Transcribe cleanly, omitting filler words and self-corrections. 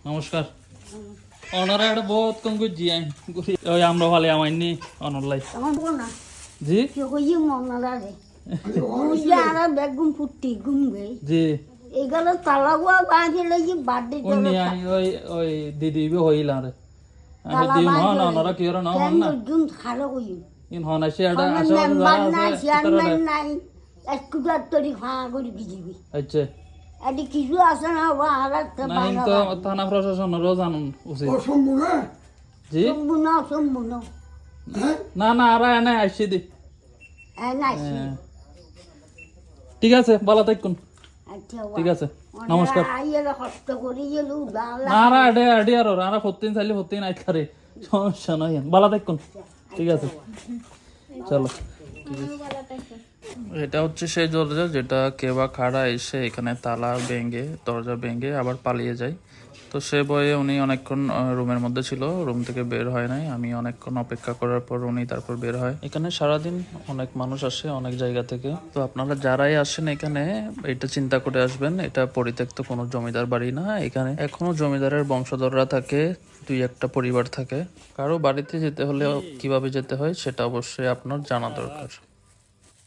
নমস্কার ওনারা এটা বহুত কম করছি আমি ওই আমরা ভালো আমার নি অনলাই আমার বল না জি কেউ কই মনারা রে বুঝলে আর বেগুন ফুটি ঘুমবে জি এগুলো তালাগুয়া বাঁধে লাগি বাড়ি ওই নি ওই ওই দিদি বি হইলা রে আমি দিন হন ওনারা কি না হন না জুন খালো কই ইন হন আসে এটা আসে মেম্বার নাই চেয়ারম্যান নাই একটু তরি ফাঁ করে দিবি আচ্ছা এটি কিছু আছে না বা হারাতে না ইন তো থানা প্রশাসনেরও জানুন উচিত জি সম্পূর্ণ না না আর এনে আসছি দি নাই ঠিক আছে ভালো থাকুন আচ্ছা ঠিক আছে নমস্কার আইয়েরা কষ্ট করে গেলু না না আডে আডে আর ওরা ফতিন চাইলে ফতিন আইত করে সমস্যা নাই ভালো থাকুন ঠিক আছে চলো এটা হচ্ছে সেই দরজা যেটা কেবা খাড়া এসে এখানে তালা ভেঙে দরজা ভেঙে আবার পালিয়ে যায় তো সে বয়ে উনি অনেকক্ষণ রুমের মধ্যে ছিল রুম থেকে বের হয় নাই আমি অনেকক্ষণ অপেক্ষা করার পর উনি তারপর বের হয় এখানে সারাদিন অনেক মানুষ আসে অনেক জায়গা থেকে তো আপনারা যারাই আসেন এখানে এটা চিন্তা করে আসবেন এটা পরিত্যক্ত কোনো জমিদার বাড়ি না এখানে এখনো জমিদারের বংশধররা থাকে দুই একটা পরিবার থাকে কারো বাড়িতে যেতে হলে কিভাবে যেতে হয় সেটা অবশ্যই আপনার জানা দরকার।